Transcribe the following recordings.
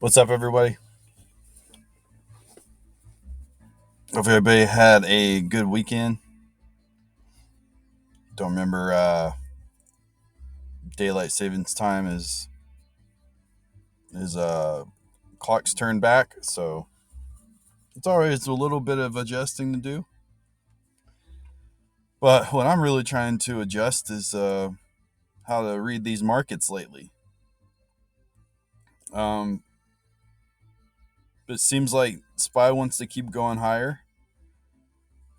What's up, everybody? Hope everybody had a good weekend. Don't remember daylight savings time is clocks turned back, so it's always a little bit of adjusting to do. But what I'm really trying to adjust is how to read these markets lately. Um, it seems like SPY wants to keep going higher.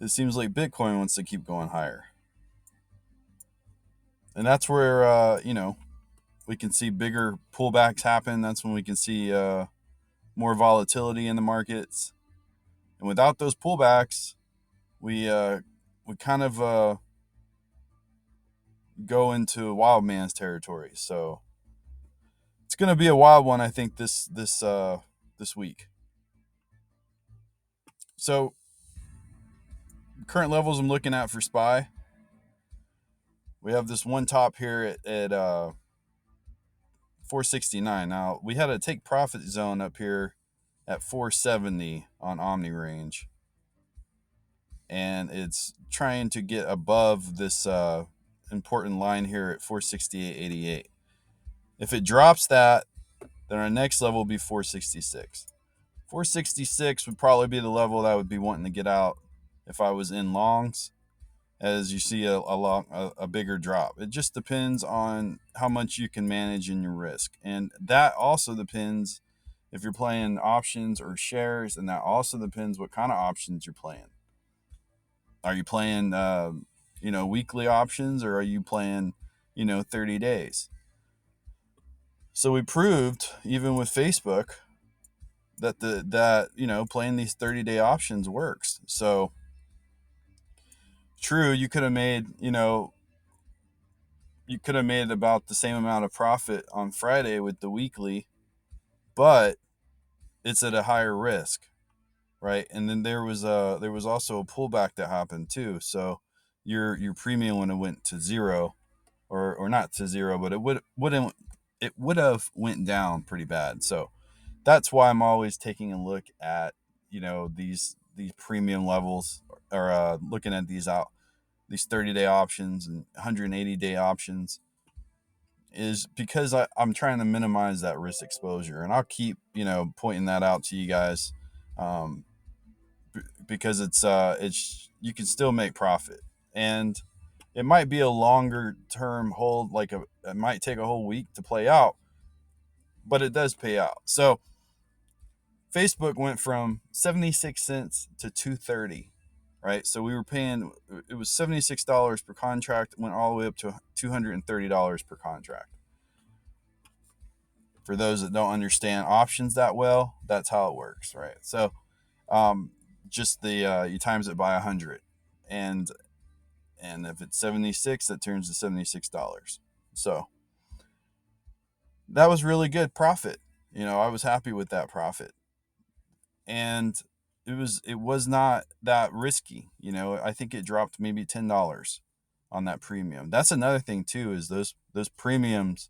It seems like Bitcoin wants to keep going higher, and that's where we can see bigger pullbacks happen. That's when we can see more volatility in the markets. And without those pullbacks, we kind of go into wild man's territory. So it's going to be a wild one, I think, this week. So current levels I'm looking at for SPY, we have this one top here at 469. Now we had a take profit zone up here at 470 on Omni range, and it's trying to get above this important line here at 468.88. If it drops that, then our next level will be 466. 466 would probably be the level that I would be wanting to get out if I was in longs, as you see a bigger drop. It just depends on how much you can manage in your risk. And that also depends if you're playing options or shares, and that also depends what kind of options you're playing. Are you playing weekly options, or are you playing 30 days? So we proved, even with Facebook, that playing these 30-day options works. So true, you could have made about the same amount of profit on Friday with the weekly, but it's at a higher risk, right? And then there was also a pullback that happened too. So your premium when it went to zero, or not to zero, but it would have went down pretty bad. So that's why I'm always taking a look at these premium levels, or looking at these 30-day options and 180-day options, is because I'm trying to minimize that risk exposure, and I'll keep pointing that out to you guys, um, because it's you can still make profit, and it might be a longer term hold, it might take a whole week to play out, but it does pay out. So Facebook went from 76 cents to 230, right? So we were paying, it was $76 per contract, went all the way up to $230 per contract. For those that don't understand options that well, that's how it works, right? So um, just you times it by 100, and if it's 76, that turns to $76. So that was really good profit. I was happy with that profit, and it was not that risky. I think it dropped maybe $10 on that premium. That's another thing too, is those premiums,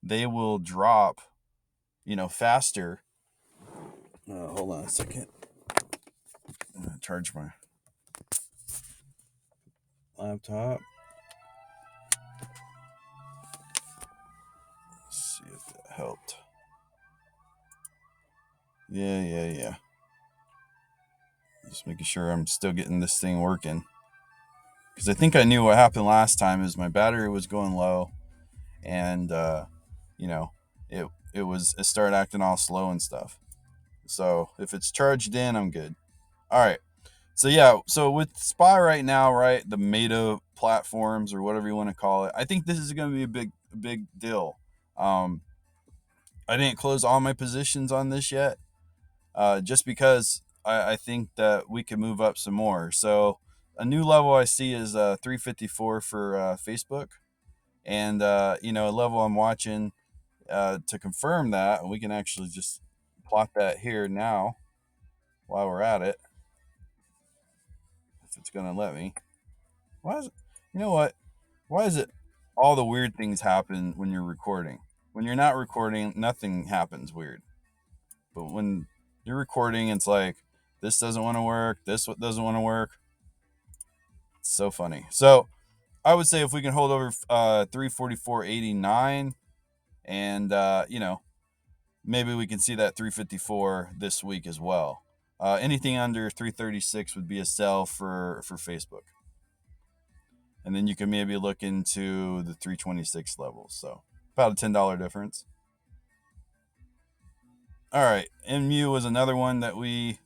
they will drop faster. Hold on a second. I'm gonna charge my laptop. Let's see if that helped. Yeah. Just making sure I'm still getting this thing working, because I think I knew what happened last time. Is my battery was going low, and you know, it started acting all slow and stuff. So if it's charged in, I'm good. All right. So yeah, so with SPY right now, right, the meta platforms, or whatever you want to call it, I think this is going to be a big deal. Um, I didn't close all my positions on this yet, just because I think that we can move up some more. So a new level I see is 354 for Facebook, and a level I'm watching to confirm that, and we can actually just plot that here now while we're at it, if it's gonna let me. Why is it? You know what? Why is it all the weird things happen when you're recording? When you're not recording, nothing happens weird. But when you're recording, it's like, this doesn't want to work, this doesn't want to work. It's so funny. So I would say if we can hold over 344.89, and maybe we can see that 354 this week as well. Anything under 336 would be a sell for Facebook. And then you can maybe look into the 326 levels. So about a $10 difference. All right. MU was another one that we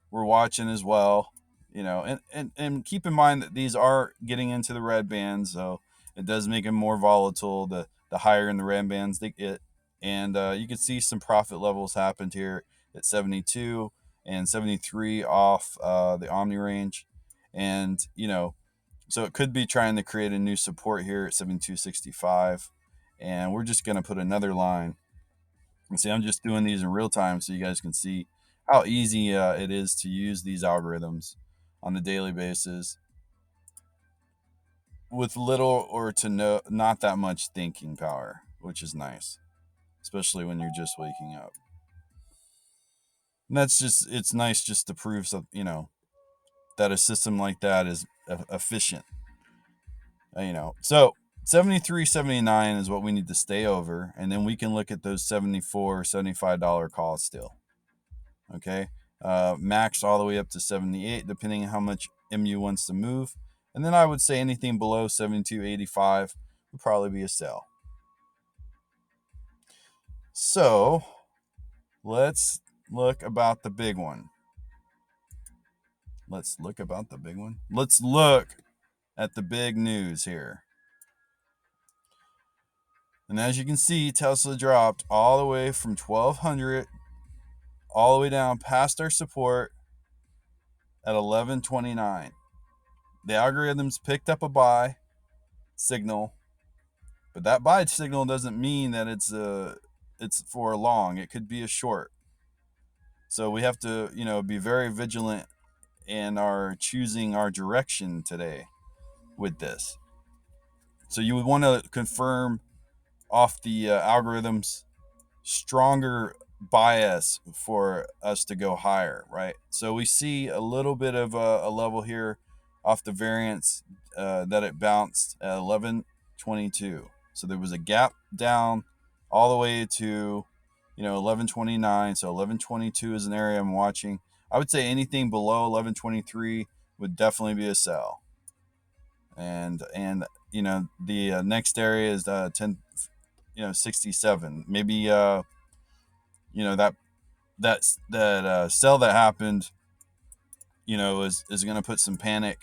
were watching as well. And keep in mind that these are getting into the red bands, so it does make them more volatile the higher in the red bands they get. And you can see some profit levels happened here at 72 and 73 off the Omni range. And, so it could be trying to create a new support here at 72.65. And we're just going to put another line. And see, I'm just doing these in real time so you guys can see how easy it is to use these algorithms on a daily basis with little or to no, not that much thinking power, which is nice, especially when you're just waking up. And it's nice just to prove that a system like that is efficient. So 73.79 is what we need to stay over, and then we can look at those $75 calls still. Okay, max all the way up to 78, depending on how much MU wants to move. And then I would say anything below 72.85 would probably be a sell. So let's look about the big one. Let's look at the big news here. And as you can see, Tesla dropped all the way from 1200 all the way down past our support at 1129. The algorithms picked up a buy signal, but that buy signal doesn't mean that it's for a long. It could be a short. So we have to, be very vigilant in our choosing our direction today with this. So you would want to confirm off the algorithms stronger bias for us to go higher, right? So we see a little bit of a level here off the variance that it bounced at 1122. So there was a gap down all the way to 1129. So 1122 is an area I'm watching. I would say anything below 1123 would definitely be a sell. And the next area is 67. Maybe that sell that happened, is going to put some panic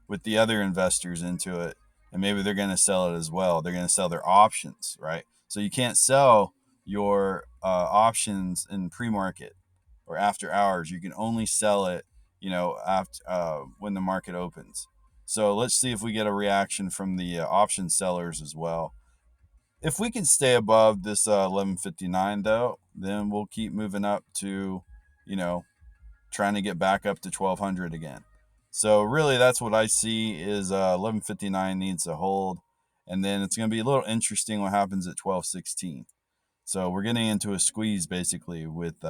with the other investors into it, and maybe they're going to sell it as well. They're going to sell their options, right? So you can't sell your options in pre-market or after hours. You can only sell it, after when the market opens. So let's see if we get a reaction from the option sellers as well. If we can stay above this 1159 though, then we'll keep moving up to, trying to get back up to 1200 again. So really that's what I see is 1159 needs to hold, and then it's going to be a little interesting what happens at 1216. So we're getting into a squeeze basically with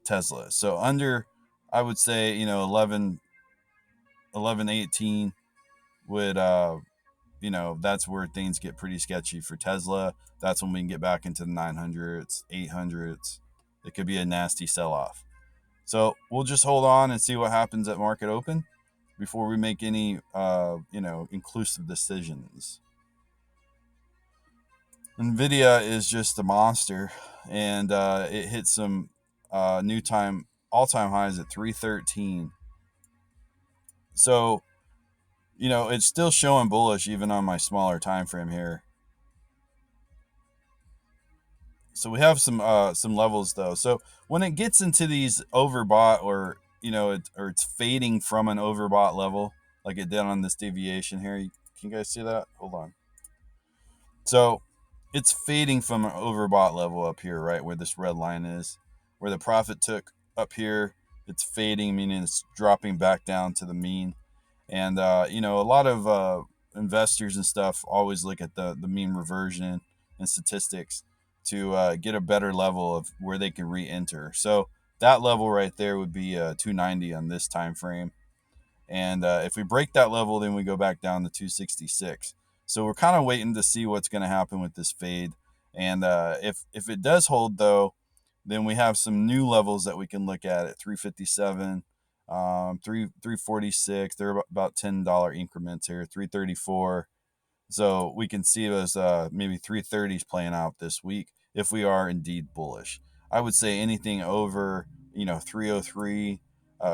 Tesla. So under, I would say, 1118 would that's where things get pretty sketchy for Tesla. That's when we can get back into the 900s, 800s. It could be a nasty sell-off. So we'll just hold on and see what happens at market open before we make any inclusive decisions. NVIDIA is just a monster, and it hit some all-time highs at 313. So it's still showing bullish even on my smaller time frame here. So we have some levels though. So when it gets into these overbought, or it's fading from an overbought level like it did on this deviation here. Can you guys see that? Hold on. So it's fading from an overbought level up here, right where this red line is, where the profit took up here. It's fading, meaning it's dropping back down to the mean. And a lot of investors and stuff always look at the mean reversion and statistics. to get a better level of where they can re-enter. So that level right there would be 290 on this time frame. And if we break that level, then we go back down to 266. So we're kind of waiting to see what's going to happen with this fade. And if it does hold, though, then we have some new levels that we can look at 357, 346. They're about $10 increments here. 334. So we can see those maybe 330s playing out this week if we are indeed bullish. I would say anything over 303.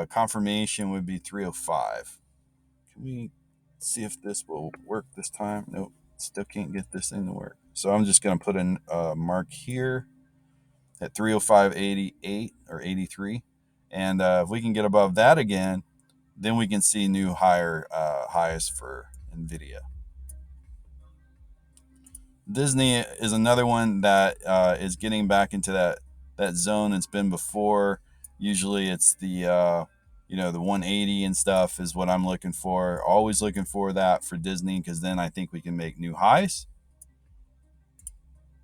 Confirmation would be 305. Can we see if this will work this time? Nope, still can't get this thing to work. So I'm just going to put a mark here at 305.88 or 83. And if we can get above that again, then we can see new higher highs for NVIDIA. Disney is another one that is getting back into that zone it's been before. Usually it's the the 180 and stuff is what I'm looking for. Always looking for that for Disney, because then I think we can make new highs.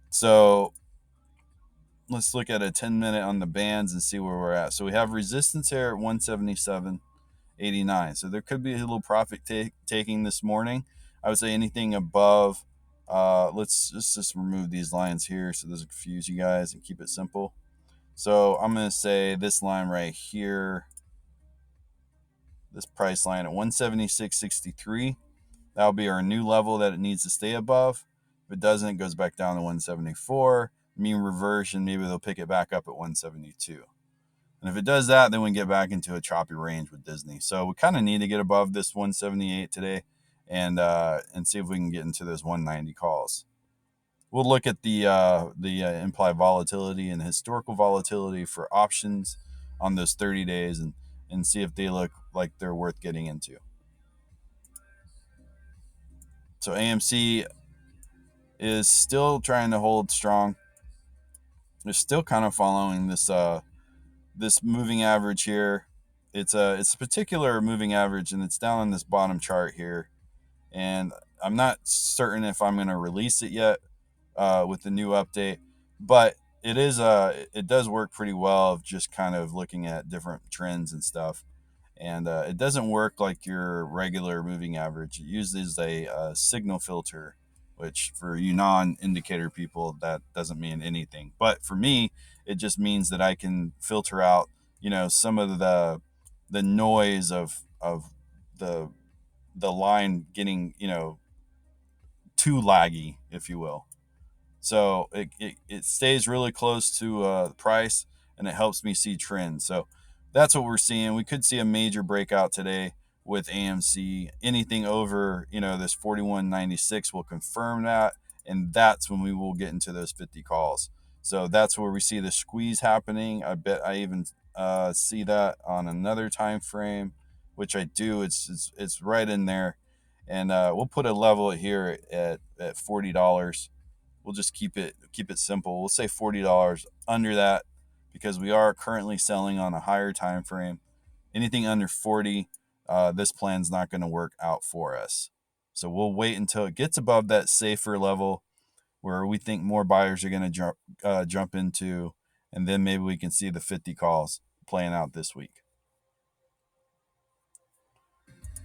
So let's look at a 10-minute on the bands and see where we're at. So we have resistance here at 177.89. So there could be a little profit taking this morning. I would say anything above. Let's just remove these lines here so it doesn't confuse you guys and keep it simple. So I'm going to say this line right here, this price line at 176.63. That'll be our new level that it needs to stay above. If it doesn't, it goes back down to 174. Mean reversion, maybe they'll pick it back up at 172. And if it does that, then we get back into a choppy range with Disney. So we kind of need to get above this 178 today and see if we can get into those 190 calls. We'll look at the implied volatility and historical volatility for options on those 30 days and see if they look like they're worth getting into. So AMC is still trying to hold strong. They're still kind of following this moving average here. It's a particular moving average, and it's down on this bottom chart here. And I'm not certain if I'm going to release it yet with the new update, but it does work pretty well of just kind of looking at different trends and stuff. And it doesn't work like your regular moving average. It uses a signal filter, which for you non-indicator people, that doesn't mean anything. But for me, it just means that I can filter out, some of the noise of the line getting, too laggy, if you will. So it stays really close to the price, and it helps me see trends. So that's what we're seeing. We could see a major breakout today with AMC. Anything over, this 41.96 will confirm that, and that's when we will get into those 50 calls. So that's where we see the squeeze happening. I bet I even see that on another time frame, which I do. It's right in there, and we'll put a level here at $40. We'll just keep it simple. We'll say $40 under that, because we are currently selling on a higher time frame. Anything under 40, this plan's not going to work out for us. So we'll wait until it gets above that safer level where we think more buyers are going to jump into, and then maybe we can see the 50 calls playing out this week.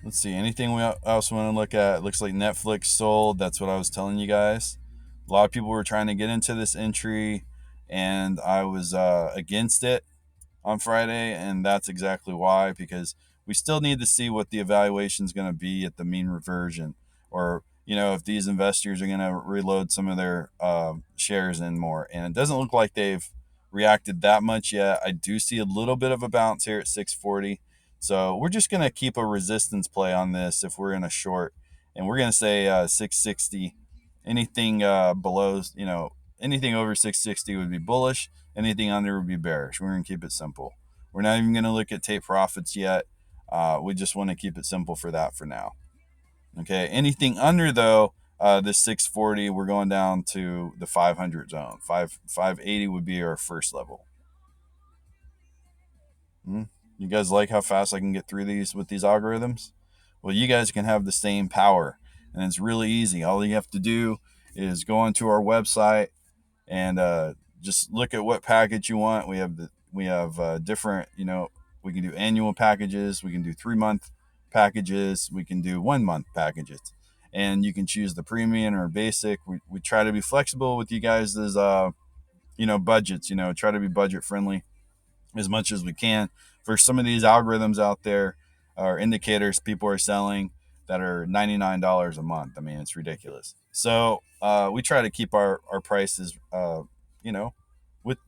Let's see, anything we else want to look at? It looks like Netflix sold. That's what I was telling you guys. A lot of people were trying to get into this entry, and I was against it on Friday, and that's exactly why, because we still need to see what the evaluation is going to be at the mean reversion, or if these investors are going to reload some of their shares in more. And it doesn't look like they've reacted that much yet. I do see a little bit of a bounce here at 640. So we're just going to keep a resistance play on this if we're in a short, and we're going to say 660. Anything below, anything over 660 would be bullish. Anything under would be bearish. We're going to keep it simple. We're not even going to look at tape profits yet. We just want to keep it simple for that for now. Okay. Anything under, though, this 640, we're going down to the 500 zone. 580 would be our first level. You guys like how fast I can get through these with these algorithms? Well, you guys can have the same power, and it's really easy. All you have to do is go onto our website and just look at what package you want. We have different, we can do annual packages, we can do 3-month packages, we can do 1-month packages, and you can choose the premium or basic. We try to be flexible with you guys' budgets. Try to be budget friendly as much as we can. For some of these algorithms out there, or indicators people are selling that are $99 a month. I mean, it's ridiculous. So we try to keep our prices, with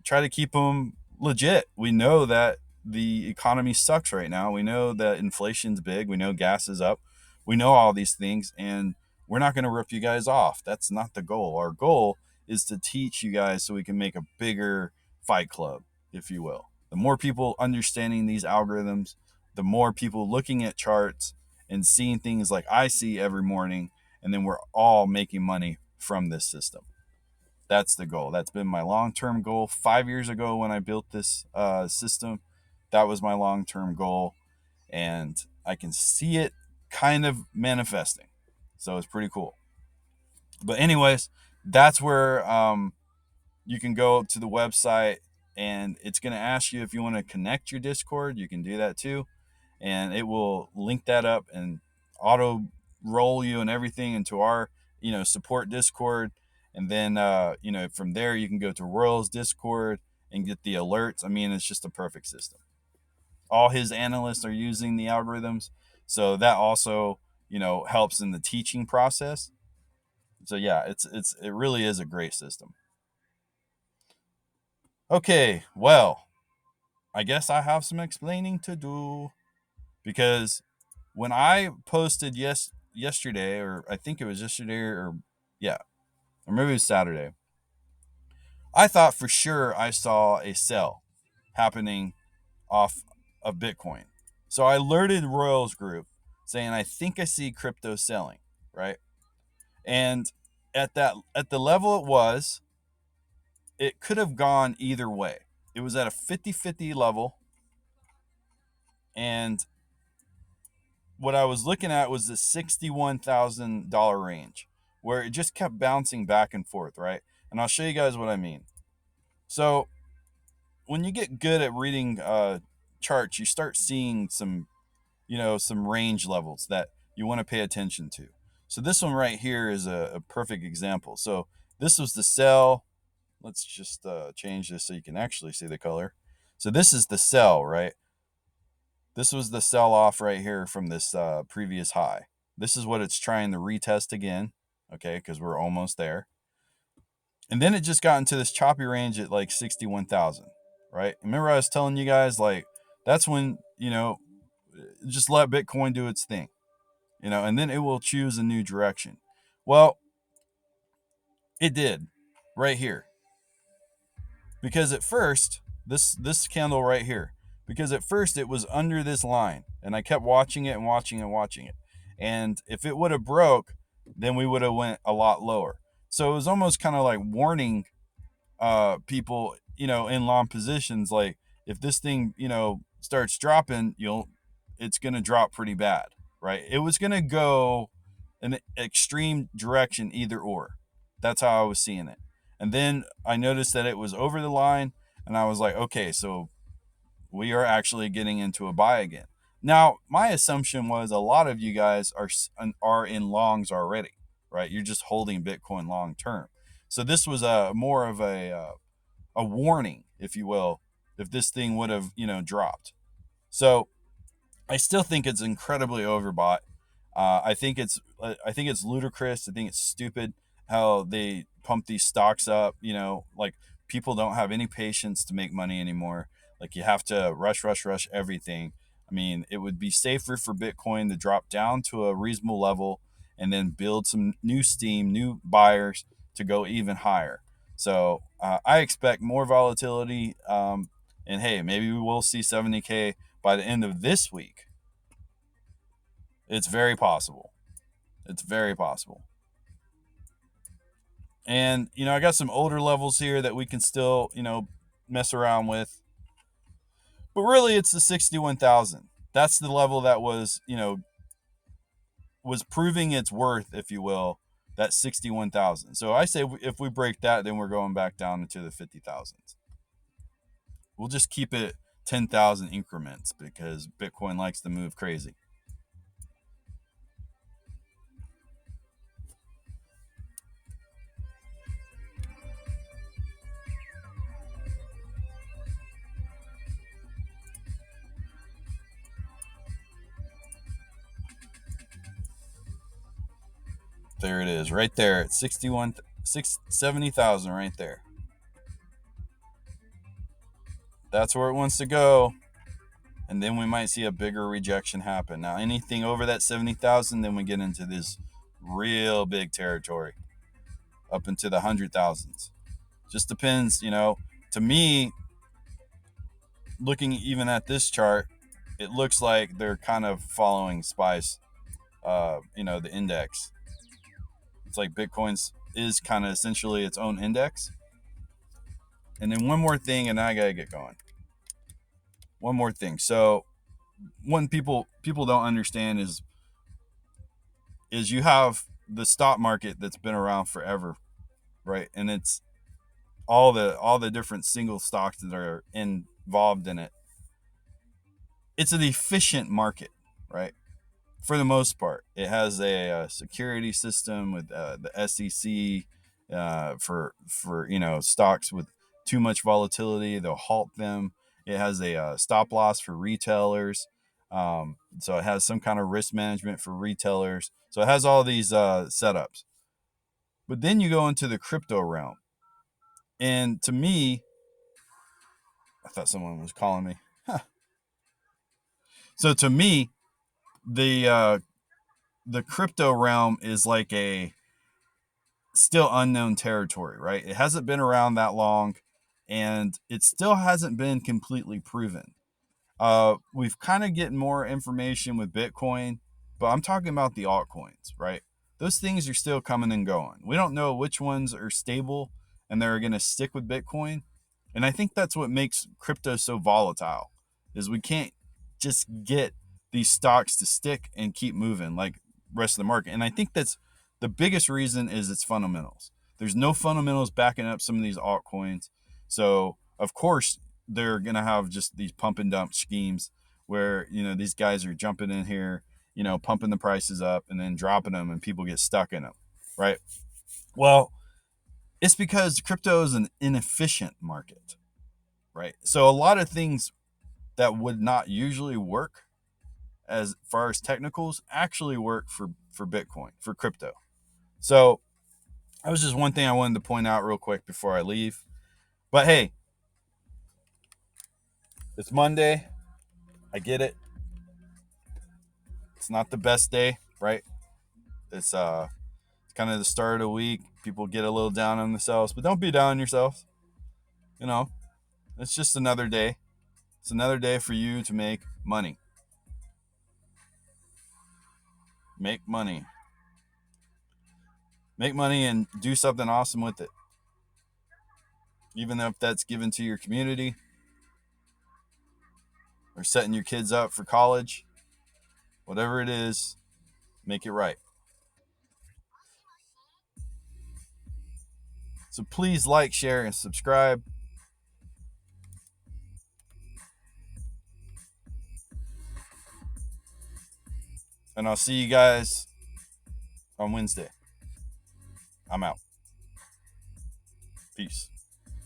try to keep them legit. We know that the economy sucks right now. We know that inflation's big. We know gas is up. We know all these things, and we're not going to rip you guys off. That's not the goal. Our goal is to teach you guys so we can make a bigger fight club, if you will. The more people understanding these algorithms, the more people looking at charts and seeing things like I see every morning, and then we're all making money from this system. That's the goal. That's been my long-term goal. 5 years ago when I built this system, that was my long-term goal, and I can see it kind of manifesting. So it's pretty cool. But anyways, that's where you can go to the website, and it's going to ask you if you want to connect your Discord. You can do that too, and it will link that up and auto roll you and everything into our support Discord. And then from there you can go to Royal's Discord and get the alerts. I mean, it's just a perfect system. All his analysts are using the algorithms, so that also helps in the teaching process. So yeah, it really is a great system. Okay, well, I guess I have some explaining to do, because when I posted yesterday, or I think it was yesterday, or yeah, or maybe it was Saturday, I thought for sure I saw a sell happening off of Bitcoin. So I alerted Royals Group saying I think I see crypto selling, right? And at the level it could have gone either way. It was at a 50-50 level, and what I was looking at was the $61,000 range, where it just kept bouncing back and forth, right? And I'll show you guys what I mean. So when you get good at reading charts, you start seeing some range levels that you want to pay attention to. So this one right here is a perfect example. So this was the sell. Let's just change this so you can actually see the color. So this is the sell, right? This was the sell off right here from this previous high. This is what it's trying to retest again, okay, because we're almost there. And then it just got into this choppy range at like 61,000, right? Remember I was telling you guys, like, that's when, just let Bitcoin do its thing, and then it will choose a new direction. Well, it did right here. Because at first, this candle right here, because at first it was under this line, and I kept watching it and watching it and watching it. And if it would have broke, then we would have went a lot lower. So it was almost kind of like warning people, in long positions, like, if this thing, starts dropping, it's going to drop pretty bad, right? It was going to go an extreme direction, either or. That's how I was seeing it. And then I noticed that it was over the line, and I was like, okay, so we are actually getting into a buy again. Now, my assumption was a lot of you guys are in longs already, right? You're just holding Bitcoin long term. So this was more of a warning, if you will, if this thing would have dropped. So I still think it's incredibly overbought. I think it's ludicrous. I think it's stupid how they pump these stocks up. Like, people don't have any patience to make money anymore. Like, you have to rush everything. I mean, it would be safer for Bitcoin to drop down to a reasonable level and then build some new steam, new buyers to go even higher. So I expect more volatility. And hey, maybe we will see 70K by the end of this week. It's very possible. It's very possible. And, I got some older levels here that we can still, mess around with. But really, it's the 61,000. That's the level that was proving its worth, if you will, That's 61,000. So I say if we break that, then we're going back down into the 50,000s. We'll just keep it 10,000 increments because Bitcoin likes to move crazy. There it is, right there at 70,000 right there. That's where it wants to go. And then we might see a bigger rejection happen. Now, anything over that 70,000, then we get into this real big territory up into the 100,000s. Just depends, to me, looking even at this chart, it looks like they're kind of following SPY's, the index. It's like Bitcoin's is kind of essentially its own index. And then one more thing, and I gotta get going. One more thing. So, one people don't understand is you have the stock market that's been around forever, right? And it's all the different single stocks that are involved in it. It's an efficient market, right? For the most part, it has a security system with the SEC for stocks with too much volatility. They'll halt them. It has a stop loss for retailers. So it has some kind of risk management for retailers. So it has all these setups. But then you go into the crypto realm, and to me, I thought someone was calling me. Huh. So to me, the crypto realm is like a still unknown territory, right? It hasn't been around that long, and it still hasn't been completely proven. We've kind of getting more information with Bitcoin, but I'm talking about the altcoins, right? Those things are still coming and going. We don't know which ones are stable and they're going to stick with Bitcoin. And I think that's what makes crypto so volatile is we can't just get these stocks to stick and keep moving like rest of the market. And I think that's the biggest reason is its fundamentals. There's no fundamentals backing up some of these altcoins. So, of course, they're going to have just these pump and dump schemes where, these guys are jumping in here, pumping the prices up and then dropping them and people get stuck in them, right? Well, it's because crypto is an inefficient market, right? So a lot of things that would not usually work as far as technicals actually work for Bitcoin, for crypto. So that was just one thing I wanted to point out real quick before I leave. But hey, it's Monday. I get it. It's not the best day, right? It's kind of the start of the week. People get a little down on themselves, but don't be down on yourselves. It's just another day. It's another day for you to make money. Make money. Make money and do something awesome with it. Even if that's given to your community or setting your kids up for college, whatever it is, make it right. So please like, share, and subscribe. And I'll see you guys on Wednesday. I'm out. Peace.